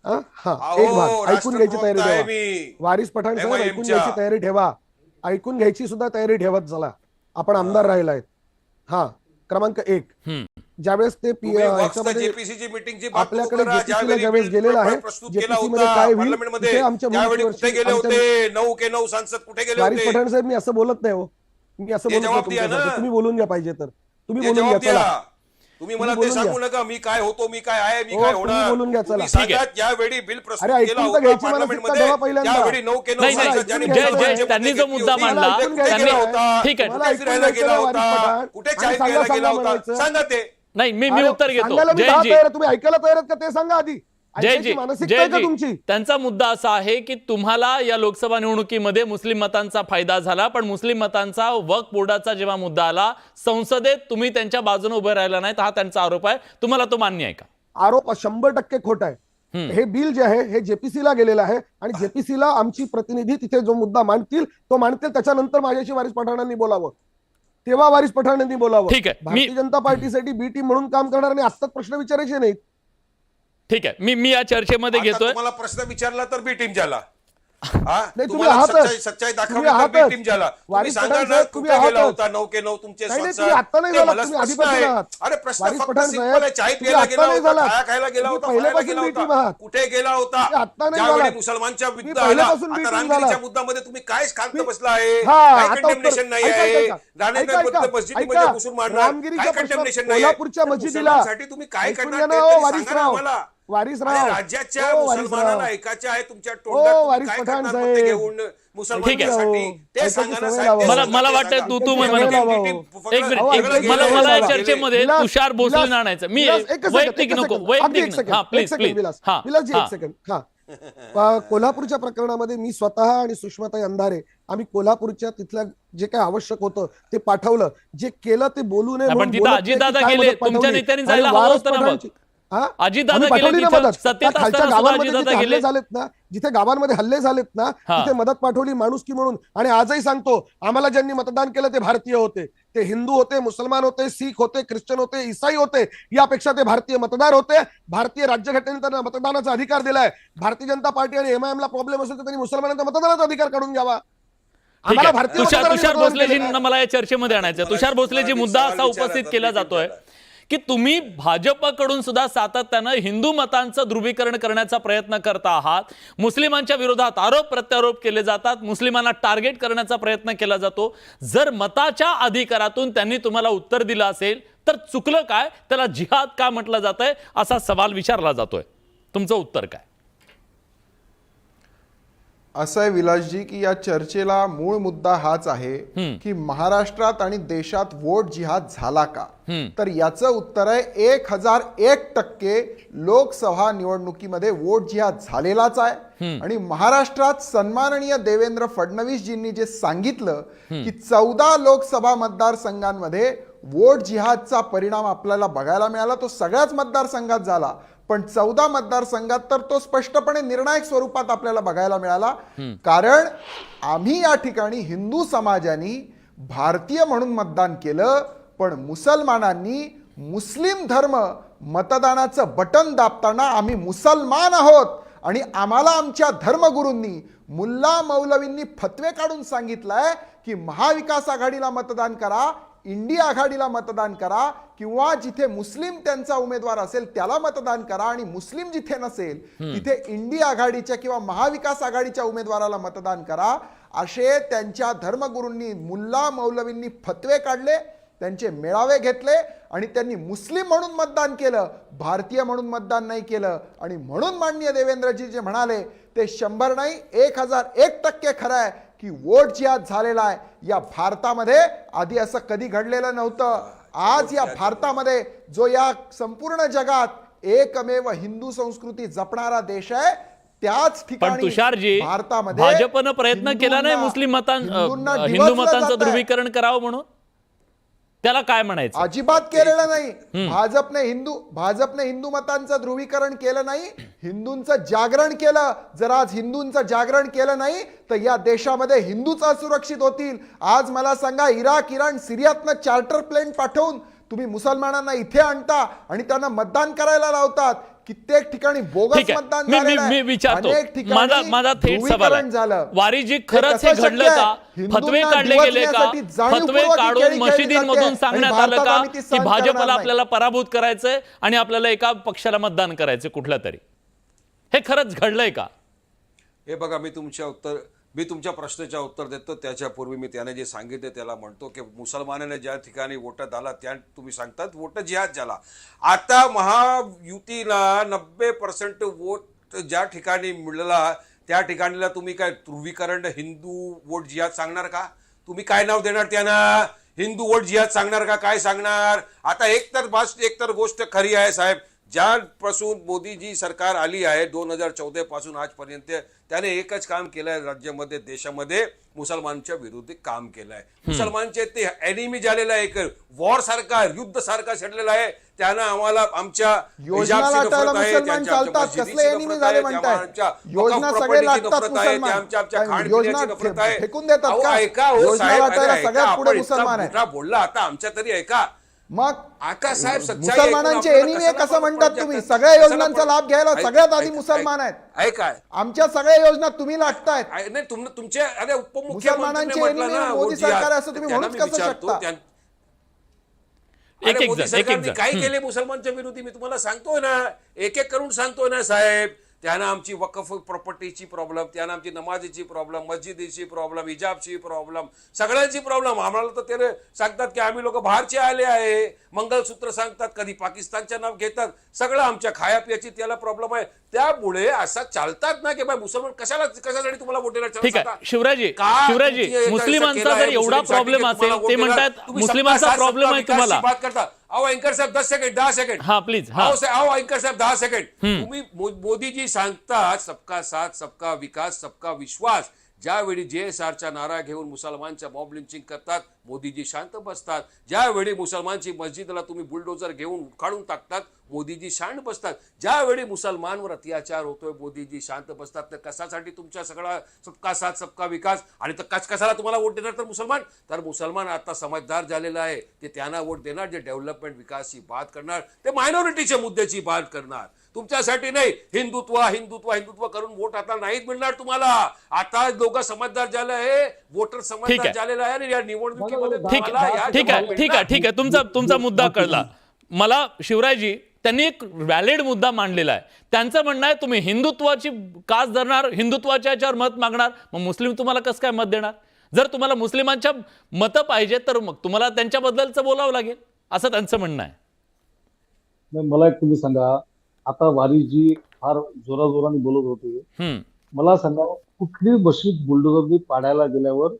हा एक भाग ऐकून घ्यायची तयारी राष्ट्रप्रवक्ता आहे ठेवा. मी. वारिस पठाण साहेब MIM ऐकून च्या. घ्यायची तयारी ठेवा. ऐकून घ्यायची सुद्धा तयारी ठेवत चला. आपण आमदार राहिलाय. हा क्रमांक 1 ज्यावेळेस ते ह्याच्यामध्ये जेपीसीची मीटिंगची आपल्याकडे JPC ला ज्यावेळेस गेलेला आहे, JPC मध्ये काय होईल तिथे आमच्या कुठे गेले होते 9 के 9 सांसद कुठे गेले वारिस होते. पठाण साहेब मी असं बोलत नाही हो. मी असं ते बोलत नाही जबाब द्या तुमच्यासाठी. ना. तुम्ही बोलून घ्या पाहिजे तर. तुम्ही ते बोलून जबाब घ्या चला. द्या. तुम्ही मला ते बोलून सांगू घ्या. नका मी काय होतो, मी काय आहे, मी हो, काय तुम्ही होणार. बोलून घ्या, चला. तुम्ही ठीक आहे. सांगा ज्यावेळी बिल प्रस्तुत अरे, केला ऐकून तर होता घ्यायची पार्लमेंटमध्ये मानसिकता पहिल्यांदा. त्यावेळी 9 के 9 नाही नाही सांसद ज्यांनी जय मुसलमानचे जय त्यांनी जो मतं मुद्दा घेतली होती, मांडला ऐकून कुठे घ्यायचं गेला आहे. होता, ठीक आहे. मला कुठे ऐकून फिरायला घ्यायचं गेला आहे, होता, वारिस पठाण. कुठे आणि चाय सांगा, प्यायला गेला सांगा होता, म्हणायचं. सांगा ते. नाही मी अरे, उत्तर घेतो. सांगायला मी जयजी तयार आहे. तुम्ही ऐकायला तयार आहेत का ते सांगा आधी. जयजी ऐकायची मानसिकता आहे का तुमची. त्यांचा मुद्दा असा आहे की तुम्हाला या लोकसभा निवडणुकीमध्ये मुस्लिम मतांचा फायदा झाला पण मुस्लिम मतांचा वक्फ बोर्डाचा जेव्हा मुद्दा आला संसदेत तुम्ही त्यांच्या बाजूने उभे राहिला नाहीत हा त्यांचा आरोप आहे. तुम्हाला तो मान्य आहे का? आरोप 100% खोटा आहे. हे बिल जे आहे हे जेपीसीला गेलेलं आहे आणि जेपीसीला आमची प्रतिनिधी तिथे जो मुद्दा मांडतील तो मांडतील. त्याच्यानंतर माझ्याशी वारिस पठाणांनी बोलावं, तेव्हा वारिस पठाणांनी बोलावं. ठीक आहे. भारतीय जनता पार्टीसाठी बी टीम म्हणून काम करणार आणि आत्ताच प्रश्न विचारायचे नाहीत. ठीक आहे. मी या चर्चेमध्ये आता घेतोय. तुम्हाला प्रश्न विचारला तर बी टीम झाला. नाही, तुम्ही तुम्हाला आहातच. सच्चाई तुम्ही दाखवली तर आहातच. बी टीम झाला. तुम्ही वारिस सांगा पठाण ना साहेब, तुम्ही कुठे गेला आहातच. होता 9 के 9 तुमचे नाही, नाही, संसद. तुम्ही आता नाही ते झाला, मला तुम्ही प्रश्न आधीपासून आहे. आहात. अरे प्रश्न वारिस फक्त पठाण सिंपल साहेब, आहे. चाय तुम्ही प्यायला आता गेला नाही होता, झालात. खाया खायला गेला तुम्ही होता, फिरायला पहिल्यापासून गेला बी टीम होता, आहात. कुठे गेला होता. तुम्ही आता नाही ज्यावेळी झालात. मुसलमानच्या तुम्ही विरुद्ध आला पहिल्यापासून बी आता टीम रामगिरीच्या झालात. मुद्द्यामध्ये तुम्ही काय शांत बसला आहे. हा, काय आता कंडेमनेशन नाही ऐका, आहे. ऐका, ऐका. राणेंद्र मस्जिदीमध्ये ऐका. घुसून मारणार रामगिरीच्या काय प्रश्नात कंडेमनेशन नाही कोल्हापूरच्या आहे. मस्जिदीला मुसलमानसाठी तुम्ही काय ऐकून करणार घ्या ते ना, तरी वारिस सांगा ना राव. मला. वारिस अरे राव. राज्याच्या ओ, वारिस मुसलमानाला राव. ऐकायचे आहे तुमच्या ओ, तोंडात वारिस काय पठाण करणार साहेब. मतं घेऊन ठीक आहे. मुसलमानांसाठी ते ऐकायची सांगा ना सवय साहेब, लावा. ते सांगा, मला ते वाटतंय सांगा. तू मला म्हणतो. लावा. एक मिनिट अहो, ऐकायची मला सवय मला या लावा. चर्चेमध्ये विलास, तुषार भोसले विलास, आणायचं मी विलास, एकच सेकंड, वैयक्तिक एकच नको सेकंड. अगदी एक वैयक्तिक सेकंड, हा एक प्लीज सेकंड, प्लीज विलास. हा विलासजी, हा. एक सेकंड. हा कोल्हापूरच्या प्रकरणामध्ये मी स्वतः आणि सुषमाताई अंधारे आम्ही कोल्हापूरच्या तिथल्या जे काही आवश्यक होतं ते पाठवलं, जे केलं ते बोलू नये पण म्हणून तिथं बोलत नाही अजितदादा की काय गेले, मदत पाठवली. तुमच्या नेत्यांनी आणि जायला हवं वारस होतं ना मग. पठाणची- हा? अजितदादा आम्ही गेले पाठवली ना तिथं, मदत. सत्तेत त्या खालच्या असताना सुद्धा गावांमध्ये अजितदादा जिथे हल्ले गेले. झालेत ना, जिथे गावांमध्ये हल्ले झालेत ना, हा. तिथे मदत पाठवली माणुसकी म्हणून. आणि आजही सांगतो, आम्हाला ज्यांनी मतदान केलं ते भारतीय होते, ते हिंदू होते, मुसलमान होते, शीख होते, ख्रिश्चन होते, ईसाई होते, यापेक्षा ते भारतीय मतदार होते. भारतीय राज्यघटनेने त्यांना मतदानाचा अधिकार दिलाय. भारतीय जनता पार्टी आणि MIM ला प्रॉब्लेम असेल तर त्यांनी मुसलमानांचा मतदानाचा अधिकार काढून घ्यावा. ठीक आम्हाला आहे. भारतीय तुषार मतदारांनी तुषार मतदान भोसलेजींना केलं. मला या चर्चेमध्ये आणायचं. तुषार भोसलेजी मुद्दा असा उपस्थित केला जातोय की तुम्ही भाजपकडून सुद्धा सातत्यानं हिंदू मतांचं ध्रुवीकरण करण्याचा प्रयत्न करता आहात. मुस्लिमांच्या विरोधात आरोप प्रत्यारोप केले जातात, मुस्लिमांना टार्गेट करण्याचा प्रयत्न केला जातो. जर मताच्या अधिकारातून त्यांनी तुम्हाला उत्तर दिलं असेल तर चुकलं काय, त्याला जिहाद का म्हटलं जातंय असा सवाल विचारला जातोय. तुमचं उत्तर काय? असं आहे विलासजी की या चर्चेला मूळ मुद्दा हाच आहे की महाराष्ट्रात आणि देशात वोट जिहाद झाला का. तर याचं उत्तर आहे 1001% लोकसभा निवडणुकीमध्ये वोट जिहाद झालेलाच आहे. आणि महाराष्ट्रात सन्माननीय देवेंद्र फडणवीसजींनी जे सांगितलं की 14 लोकसभा मतदारसंघांमध्ये वोट जिहादचा परिणाम आपल्याला बघायला मिळाला, तो सगळ्याच मतदारसंघात झाला. पण 14 मतदारसंघात तर तो स्पष्टपणे निर्णायक स्वरूपात आपल्याला बघायला मिळाला. कारण आम्ही या ठिकाणी हिंदू समाजाने भारतीय म्हणून मतदान केलं, पण मुसलमानांनी मुस्लिम धर्म मतदानाचं बटन दाबताना आम्ही मुसलमान आहोत आणि आम्हाला आमच्या धर्मगुरूंनी मुल्ला मौलवींनी फतवे काढून सांगितलंय की महाविकास आघाडीला मतदान करा, इंडिया आघाडीला मतदान करा, किंवा जिथे मुस्लिम त्यांचा उमेदवार असेल त्याला मतदान करा, आणि मुस्लिम जिथे नसेल तिथे इंडिया आघाडीच्या किंवा महाविकास आघाडीच्या उमेदवाराला मतदान करा. असे त्यांच्या धर्मगुरूंनी मुल्ला मौलवींनी फतवे काढले, त्यांचे मेळावे घेतले आणि त्यांनी मुस्लिम म्हणून मतदान केलं, भारतीय म्हणून मतदान नाही केलं. आणि म्हणून माननीय देवेंद्रजी जे म्हणाले ते 100 नाही 1001% खरं आहे की वोट जिहाद झालेला आहे. या भारतामध्ये आधी असं कधी घडलेलं नव्हतं. आज या भारतामध्ये जो या संपूर्ण जगात एकमेव हिंदू संस्कृती जपणारा देश आहे, त्याच पण ठिकाणी तुषारजी, भारतामध्ये भाजपनं प्रयत्न केला नाही मुस्लिम हिंदू मतांचं ध्रुवीकरण करावं म्हणून, त्याला काय म्हणायचं? अजिबात केलेलं नाही. भाजपने हिंदू मतांचं ध्रुवीकरण केलं नाही, हिंदूंचं जागरण केलं. जर आज हिंदूंचं जागरण केलं नाही तर या देशामध्ये हिंदूच असुरक्षित होतील. आज मला सांगा, इराक, इराण, सिरियातनं चार्टर प्लेन पाठवून तुम्ही मुसलमानांना इथे आणता आणि त्यांना मतदान करायला लावतात. कित्येक ठिकाणी बोगस मतदान मी विचारतो, माझा थेट सवाल आहे, वारीजी खरंच हे घडलं का? फतवे काढले गेले का? फतवे काढून मशिदींमधून सांगण्यात आलं का की भाजपला आपल्याला पराभूत करायचंय आणि आपल्याला एका पक्षाला मतदान करायचंय कुठल्या तरी? हे खरंच घडलंय का? हे बघा, मी तुमच्या प्रश्नाच्या उत्तर देतो. त्याच्यापूर्वी मी त्याने जे सांगितले त्याला म्हणतो की मुसलमानाने ज्या ठिकाणी वोट झाला त्या तुम्ही सांगतात वोट जिहाद झाला. आता महायुतीला 90% वोट ज्या ठिकाणी मिळाला त्या ठिकाणीला तुम्ही काय ध्रुवीकरण हिंदू वोट जिहाद सांगणार का? तुम्ही काय नाव देणार त्यांना? हिंदू वोट जिहाद सांगणार का? काय सांगणार? आता एकतर गोष्ट खरी आहे साहेब, ज्यापासून मोदीजी सरकार आली आहे 2014 पासून आजपर्यंत त्याने एकच काम केलंय राज्यामध्ये, देशामध्ये मुसलमानच्या विरोधी काम केलंय. मुसलमानचे ते एनिमी झालेलं आहे, एक वॉर सारखा युद्ध सारखा छेडलेला आहे. त्यांना आम्हाला आमच्या योजना लाटायला मुसलमान चालतात, कसले एनिमी झाले म्हणताय? योजना सगळे लाटतात मुसलमान, योजना फेकून देतात का? योजना लाटायला सगळ्यात पुढे मुसलमान आहे. बोलला आता आमच्या तरी ऐका. मग आका साहेब, मुसलमानांचे एनिमी कसं म्हणतात तुम्ही? सगळ्या योजनांचा लाभ घ्यायला सगळ्यात आधी मुसलमान आहेत. ऐकाय आमच्या सगळ्या योजना तुम्ही लाटतायत. नाही, तुमचे अरे मुसलमानांचे एनिमी मोदी सरकार असं तुम्ही म्हणूच कसं शकता? काय केले मुसलमानच्या विरोधी मी तुम्हाला सांगतोय ना, एक एक करून सांगतोय ना साहेब. त्यानं आमची वकफ प्रॉपर्टीची प्रॉब्लेम, त्यानं आमची नमाजीची प्रॉब्लेम, मस्जिदीची प्रॉब्लेम, हिजाबची प्रॉब्लेम, सगळ्यांची प्रॉब्लेम. आम्हाला तर ते सांगतात की आम्ही लोक बाहेरचे आले आहे, मंगलसूत्र सांगतात, कधी पाकिस्तानचं नाव घेतात, सगळं आमच्या खायापियाची त्याला प्रॉब्लेम आहे. त्यामुळे असं चालतात ना की बाय मुसलमान कशासाठी तुम्हाला वोटेला? ठीक आहे शिवराजी, मुस्लिमांचा जर एवढा प्रॉब्लेम असेल, ते म्हणतात मुस्लिमांचा प्रॉब्लेम आहे तुम्हाला, अहो अँकर साहेब 10 सेकंड हा प्लीज. हा अहो अँकर साहेब 10 सेकंड. तुम्ही मोदीजी सांगतात सबका साथ सबका विकास सबका विश्वास. ज्यावेळी JSRचा नारा घेऊन मुसलमानच्या मॉब लिंचिंग करतात मोदीजी शांत बसतात. ज्यावेळी मुसलमानची मस्जिदला तुम्ही बुलडोजर घेऊन उखाडून टाकतात मोदीजी शांत बसतात. ज्यावेळी मुसलमानवर अत्याचार होतोय मोदीजी शांत बसतात. तर कशासाठी तुमच्या सगळा सबका साथ सबका विकास आणि तर कशाला तुम्हाला वोट देणार तर मुसलमान आता समजदार झालेला आहे. ते त्यांना वोट देणार जे डेव्हलपमेंट विकासची बात करणार, ते मायनॉरिटीच्या मुद्द्याची बात करणार. तुमच्यासाठी नाही. हिंदुत्व हिंदुत्व हिंदुत्व करून वोट आता नाहीच मिळणार तुम्हाला. आता लोक समजदार झाले आहे, वोटर समजदार झालेला आहे आणि या निवडणुकीमध्ये ठीक आहे. तुमचा मुद्दा कळला मला. शिवरायजी त्यांनी एक व्हॅलिड मुद्दा मांडलेला आहे. त्यांचं म्हणणं आहे तुम्ही हिंदुत्वाची कास धरणार, हिंदुत्वाच्या याच्यावर मत मागणार, मग मुस्लिम तुम्हाला कसं काय मत देणार? जर तुम्हाला मुस्लिमांच्या मतं पाहिजे तर मग तुम्हाला त्यांच्याबद्दलचं बोलावं लागेल, असं त्यांचं म्हणणं आहे. मला एक तुम्ही सांगा, आता वारीजी फार जोराजोराने बोलत होते. मला सांगा, कुठली मशीद बुलडोजरनी पाडायला गेल्यावर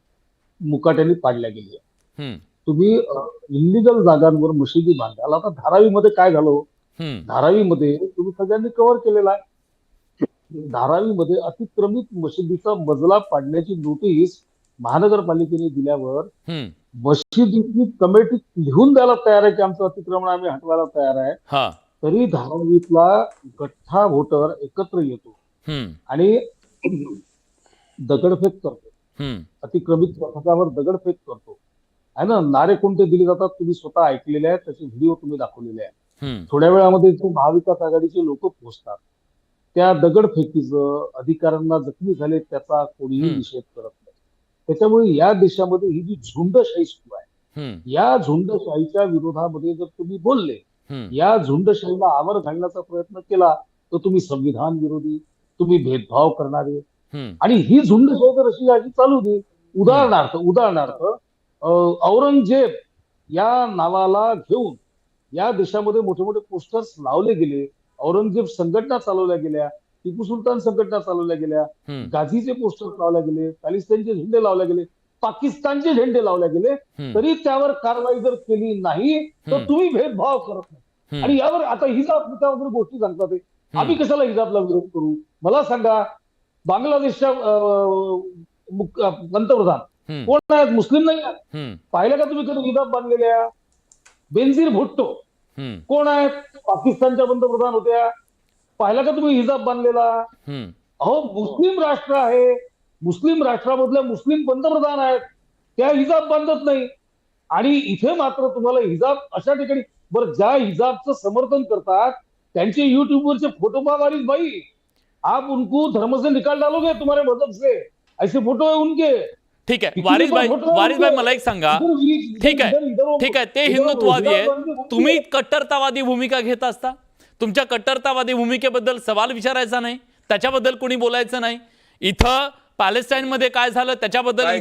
मुकाट्याने पाडल्या गेल्या? तुम्ही इलिगल जागांवर मशिदी बांधाल. आता धारावीमध्ये काय झालं? धारावीमध्ये तुम्ही सगळ्यांनी कव्हर केलेला आहे. धारावीमध्ये अतिक्रमित मशिदीचा मजला पाडण्याची नोटीस महानगरपालिकेने दिल्यावर मशिदीची कमिटी लिहून द्यायला तयार आहे की आमचं अतिक्रमण आम्ही हटवायला तयार आहे. तरी धारावीतला गठ्ठा व्होटर एकत्र येतो आणि दगडफेक करतो, अतिक्रमित पथकावर दगडफेक करतो आहे ना. नारे कोणते दिले जातात तुम्ही स्वतः ऐकलेले आहेत, त्याचे व्हिडिओ तुम्ही दाखवलेले आहेत. थोड्या वेळामध्ये जे महाविकास आघाडीचे लोक पोहोचतात, त्या दगडफेकीचं अधिकाऱ्यांना जखमी झाले त्याचा कोणीही निषेध करत नाही. त्याच्यामुळे या देशामध्ये ही जी झुंडशाही सुरू आहे, या झुंडशाहीच्या विरोधामध्ये जर तुम्ही बोलले, या झुंडशाहीला आवर घालण्याचा प्रयत्न केला तर तुम्ही संविधान विरोधी, तुम्ही भेदभाव करणारे. आणि ही झुंडशाही तर अशी चालू दे. उदाहरणार्थ औरंगजेब या नावाला घेऊन या देशामध्ये मोठे मोठे पोस्टर्स लावले गेले. औरंगजेब संघटना चालवल्या गेल्या, टिपू सुलतान संघटना चालवल्या गेल्या, गाझीचे पोस्टर्स लावल्या गेले, पॅलेस्टाईनचे झेंडे लावले गेले, पाकिस्तानचे झेंडे लावले गेले. तरी त्यावर कारवाई जर केली नाही तर तुम्ही भेदभाव करत नाही. आणि यावर आता हिजाब त्याबद्दल गोष्टी सांगतात. आम्ही कशाला हिजाबला विरोध करू? मला सांगा, बांगलादेशच्या पंतप्रधान कोण आहेत? मुस्लिम नाही आहेत. पाहिलं का तुम्ही कधी हिजाब बांधलेल्या? बेनझीर भुट्टो कोण आहेत? पाकिस्तानच्या पंतप्रधान होत्या. पाहिला का तुम्ही हिजाब बांधलेला? अहो, मुस्लिम राष्ट्र आहे, मुस्लिम राष्ट्रामधल्या मुस्लिम पंतप्रधान आहेत, त्या हिजाब बांधत नाही. आणि इथे मात्र तुम्हाला हिजाब अशा ठिकाणी, बरं, ज्या हिजाबचं समर्थन करतात त्यांचे युट्यूबवरचे फोटो पावारीच भाई, आप उनको धर्म से निकाल डालोगे तुम्हारे मजहब से, ऐसे फोटो है उनके. ठीक आहे वारिस भाई मला एक सांगा. ठीक आहे ते हिंदुत्ववादी आहे, तुम्ही कट्टरतावादी भूमिका घेत असता. तुमच्या कट्टरतावादी भूमिकेबद्दल सवाल विचारायचा नाही, त्याच्याबद्दल कोणी बोलायचं नाही. इथं पॅलेस्टाईनमध्ये काय झालं त्याच्याबद्दल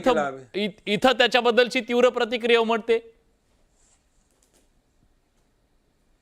इथं त्याच्याबद्दलची तीव्र प्रतिक्रिया उमटते.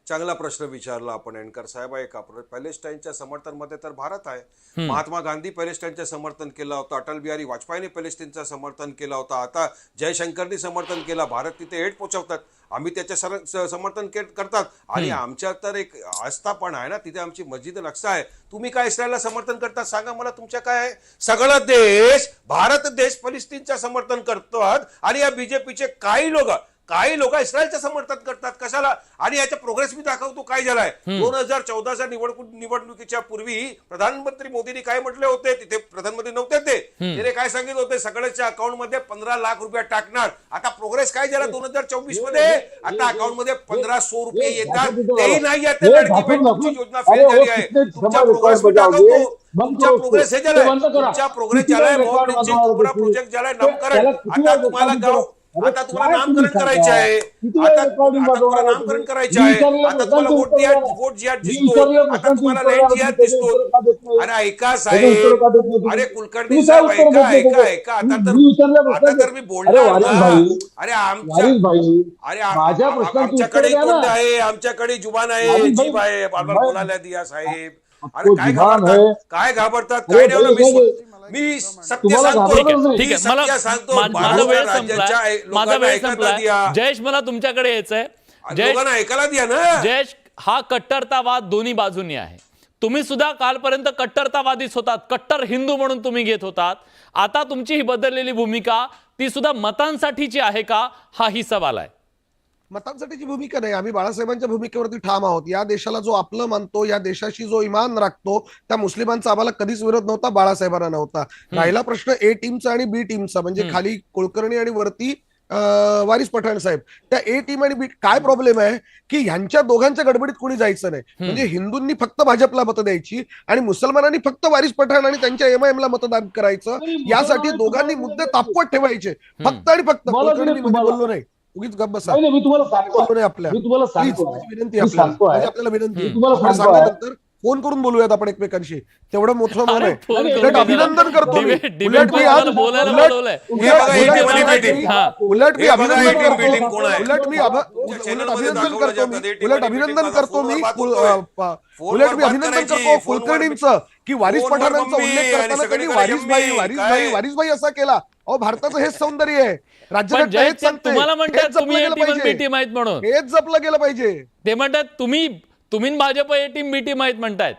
चांगला प्रश्न विचारला आपण अँकर साहेब. आहे का पॅलेस्टाईनच्या समर्थनमध्ये तर भारत आहे. महात्मा गांधी पॅलेस्टाईनचं समर्थन केलं होतं, अटल बिहारी वाजपेयीने पॅलेस्टाईनचं समर्थन केलं होतं, आता जयशंकरनी समर्थन केलं. भारत तिथे एड पोचवतात, आम्ही त्याच्या समर्थन करतात. आणि आमच्या तर एक आस्था पण आहे ना, तिथे आमची मस्जिद नक्सा आहे. तुम्ही काय इस्रायलला समर्थन करतात सांगा मला? तुमच्या काय आहे? सगळा देश, भारत देश फलस्तीनचं समर्थन करतात आणि या बीजेपीचे काही लोक इस्रायलचं समर्थन करतात. कशाला? आणि याचा प्रोग्रेस मी दाखवतो काय झालाय. 2014च्या निवडणुकीच्या पूर्वी प्रधानमंत्री मोदींनी काय म्हटले होते? तिथे प्रधानमंत्री नव्हते ते काय सांगितलं होते? सगळ्याच्या अकाउंटमध्ये 15 लाख रुपये टाकणार. आता प्रोग्रेस काय झाला 2024 मध्ये? आता अकाउंटमध्ये 1500 रुपये येतात, तेही नाही येत. तुमची योजना फेल झाली आहे. तुमचा प्रोग्रेस मी दाखवतो. तुमचा प्रोग्रेस हे झालाय, तुमचा प्रोग्रेस झालाय प्रोजेक्ट झालाय नामकरण. आता तुम्हाला नामकरण करायचे आहे, आता तुम्हाला नामकरण करायचे आहे. आता तुम्हाला वोट जिहाद दिसतो, आता तुम्हाला लँड जिहाद दिसतो. अरे ऐका साहेब, अरे कुलकर्णी साहेब ऐका. आता तर मी बोलणार ना. अरे आमच्याकडे कोणतं आहे? आमच्याकडे जुबान आहे, जीभ आहे, बोलायला दिया साहेब. अरे काय घाबरतात काय नाही. मी सत्य सांगतो. ठीक आहे, मला माझा वेळ संपलाय. जयेश, मला तुमच्याकडे यायचंय. लोकांना ऐकायला द्या ना. जयेश, हा कट्टरतावाद दोन्ही बाजूंनी आहे. तुम्ही सुद्धा कालपर्यंत कट्टरतावादीच होतात, कट्टर हिंदू म्हणून तुम्ही घेत होतात. आता तुमची ही बदललेली भूमिका ती सुद्धा मतांसाठीची आहे का, हाही सवाल आहे. मतांसाठीची भूमिका नाही, आम्ही बाळासाहेबांच्या भूमिकेवरती ठाम आहोत. या देशाला जो आपलं मानतो, या देशाशी जो इमान राखतो, त्या मुस्लिमांचा आम्हाला कधीच विरोध नव्हता, बाळासाहेबांना नव्हता. राहिला प्रश्न ए टीमचा आणि बी टीमचा, म्हणजे खाली कुलकर्णी आणि वरती वारिस पठाण साहेब, त्या ए टीम आणि बी, काय प्रॉब्लेम आहे की ह्यांच्या दोघांच्या गडबडीत कोणी जायचं नाही. म्हणजे हिंदूंनी फक्त भाजपला मतं द्यायची आणि मुसलमानांनी फक्त वारिस पठाण आणि त्यांच्या MIM ला मतदान करायचं. यासाठी दोघांनी मुद्दे तापवत ठेवायचे, फक्त आणि फक्त. कुलकर्णी मी बोललो नाही, उगीच गप्प बसा. मी तुम्हाला बोललो नाही आपल्या. मी तुम्हाला Please, सांगतो, माझी विनंती मी आहे आपल्याला. सांगतो आहे. माझी आपल्याला विनंती आहे. तुम्हाला आपण सांगतो आहे. सांगितल्यानंतर फोन करून बोलूयात आपण एकमेकांशी, तेवढं मोठं मन आहे. फोन करून उलट अभिनंदन करतो मी. डिबेट उलट मी आज बोलायला उलट- बोलवलंय. हे बघा, हे टीम आणि B टीम. हा. उलट मी हे बघा, अभिनंदन हे टीम, बी करतो. टीम कोण आहे? उलट मी अभिनंदन करतो मी. उलट अभिनंदन करतो मी. उलट मी अभिनंदन करतो कुलकर्णींचं की वारिस पठाणांचा उल्लेख करताना त्यांनी वारिसभाई असा केला. अहो, भारताचं हेच सौंदर्य आहे. पण राज्यघटना जयेश हेच सांगते. तुम्हाला म्हणतात हेच तुम्ही जपलं ए गेलं टीम आणि बी पाहिजे. टीम आहेत म्हणून. हेच जपलं गेलं पाहिजे. ते म्हणतात तुम्ही भाजप ए टीम बी टीम आहेत म्हणतायत.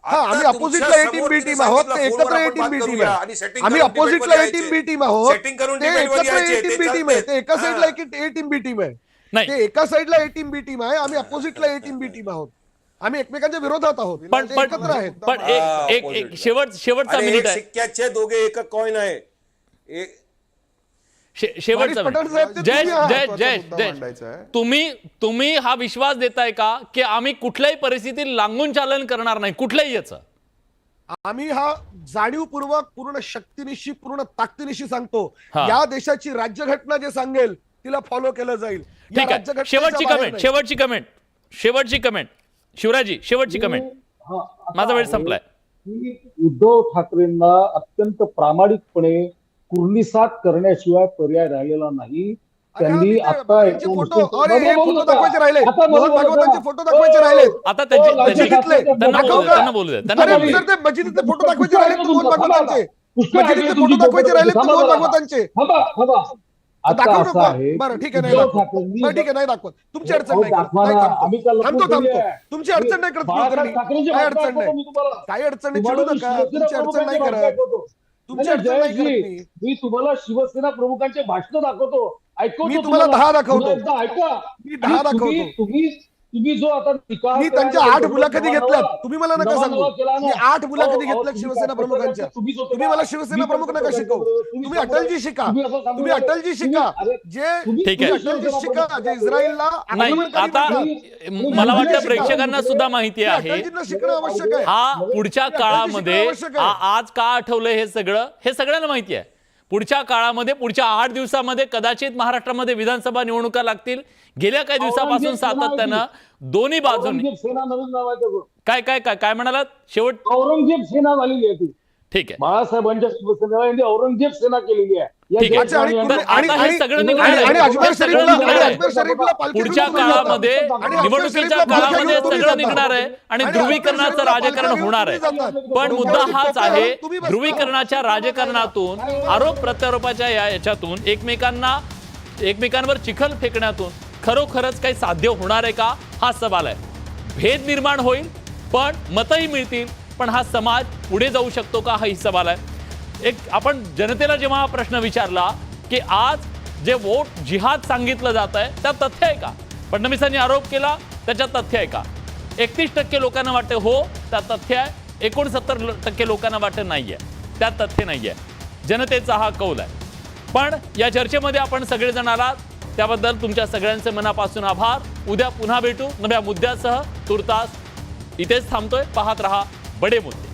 हा, आम्ही अपोजिटला ए टीम बी टीम आहोत, ते एकत्र ए टीम बी टीम आहे. आम्ही अपोजिटला ए टीम बी टीम आहोत, ते एकत्र ए टीम बी टीम आहे. ते एका साईडला ए टीम बी टीम आहे. नाही. ते एका साईडला ए टीम बी टीम आहे, आम्ही अपोजिटला ए टीम बी टीम आहोत. आम्ही एकमेकांच्या विरोधात आहोत, पण ते एकत्र आहेत. पण एक शेवटचा मिनिट आहे. सिक्क्याचे दोघे एक कॉइन आहे. शेवटचा वारिस पठाण साहेब, ते जय तुम्ही आहात. जय महत्त्वाचा जय मुद्दा जय मांडायचा आहे. तुम्ही हा विश्वास देताय का की आम्ही कुठल्याही परिस्थितीत लांगून चालन करणार नाही, कुठल्याही याचं? आम्ही हा जाणीवपूर्वक पूर्ण शक्तीनिशी, पूर्ण ताकदीनिशी सांगतो. हा. या देशाची राज्यघटना जे सांगेल तिला फॉलो केलं जाईल. या ठीक आहे. राज्यघटनेच्या शेवटची बाहेर कमेंट नाही. शेवटची कमेंट शिवराजी, शेवटची कमेंट. हा, आता माझा वेळ आहे संपलाय. की उद्धव ठाकरेंना अत्यंत प्रामाणिकपणे कुर्निसात करण्याशिवाय पर्याय राहिलेला नाही. त्यांनी अरे, आता त्यांचे फोटो दाखवायचे राहिले. मोहन भागवतांचे फोटो दाखवायचे राहिले. आता त्यांना बोलू दे. अरे, सर, ते मस्जिदीतले फोटो दाखवायचे राहिले मोहन भागवतांचे. मस्जिदीतले फोटो दाखवायचे राहिले मोहन भागवतांचे. आता असं आहे, बरं, ठीक आहे, नाही उद्धव दाखवत. ठाकरेंनी बरं, ठीक आहे, नाही दाखवत. तुमची अडचण नाही करत. दाखवा नाही, ना, थांबतो. आम्ही काल थांबतो. बोलली आहे. तुमची अडचण नाही करत कुलकर्णी. काही अडचण नाही. काही अडचण नाही, चिडू नका. तुमची अडचण नाही करत. तुमची अडचण नाही करत मी. मी तुम्हाला शिवसेना प्रमुखांचे भाषण दाखवतो, ऐकवतो. मी तुम्हाला 10 दाखवतो. पुन्हा एकदा ऐका. मी 10 आणि तुम्ही- दाखवतो. तुम्ही जो आता टीका मी त्यांच्या करायला 8 मुलाखती नवा- घेतल्यात. तुम्ही मला नका नवा- सांगू. नवा केला ना. मी 8 मुलाखती अहो, घेतल्यात तुम्ही शिवसेना काय प्रमुखांच्या. तुम्हीच होते तुम्ही का? मला शिवसेना मी प्रमुख नका शिकवू. तुम्ही अटलजी शिका. तुम्ही अटलजी शिका. जे ठीक आहे. अटलजी शिका, जे इस्रायलला नाही, आक्रमणकारी आता म्हणतात. मला वाटतं शिका. प्रेक्षकांना सुद्धा माहिती तुम्ही आहे अटलजींना शिकणं आवश्यक आहे. हा पुढच्या काळामध्ये आवश्यक आहे. आज का आठवलंय हे सगळ्यांना माहिती आहे. पुढच्या काळामध्ये पुढच्या 8 दिवसामध्ये कदाचित महाराष्ट्रामध्ये विधानसभा निवडणुका लागतील. गेल्या काही दिवसापासून सातत्यानं दोन्ही बाजूंनी औरंगजेब सेना नवीन नाव आहे त्याचं. काय काय काय काय म्हणालात शेवट? औरंगजेब सेना झालेली आहे ती. ठीक आहे. बाळासाहेबांच्या शिवसेनेला यांनी औरंगजेब सेना केलेली आहे. या ठीक आहे. अच्छा, आणि जयश्री तर आणि- आता हे सगळं निघणार आणि आहे. अजमेर हे सगळं शरीफला निघणार आहे. अजमेर शरीफला पालखी पुढच्या घेऊन तुम्ही काळामध्ये जाता. आणि अजमेर निवडणुकीच्या शरीफला पालखी काळामध्ये घेऊन तुम्ही सगळं जाता. निघणार आहे आणि आणि ध्रुवीकरणाचं अजमेर शरीफला राजकारण पालखी होणार आहे. घेऊन तुम्ही जाता. पण मुद्दा हाच आहे, तुम्ही बसता. ध्रुवीकरणाच्या राजकारणातून आरोप प्रत्यारोपाच्या याच्यातून एकमेकांवर चिखल फेकण्यातून खरोखरच काही साध्य होणार आहे का, हा सवाल आहे. भेद निर्माण होईल, पण मतही मिळतील, पण हा समाज पुढे जाऊ शकतो का, हाही सवाल आहे. आपण जनतेला जेव्हा हा प्रश्न विचारला की आज जे वोट जिहाद सांगितलं जात आहे त्यात तथ्य आहे का, फडणवीसांनी आरोप केला त्याच्यात तथ्य आहे का? 31% लोकांना वाटते हो त्यात तथ्य आहे, 69% लोकांना वाटतं नाहीये, त्यात तथ्य नाहीये. जनतेचा हा कौल आहे. पण या चर्चेमध्ये आपण सगळेजण आलात त्याबद्दल तुमच्या सगळ्यांचे मनापासून आभार. उद्या पुन्हा भेटू नव्या मुद्द्यासह. तुर्तास इथेच थांबतोय. पाहत रहा बडे मुद्दे.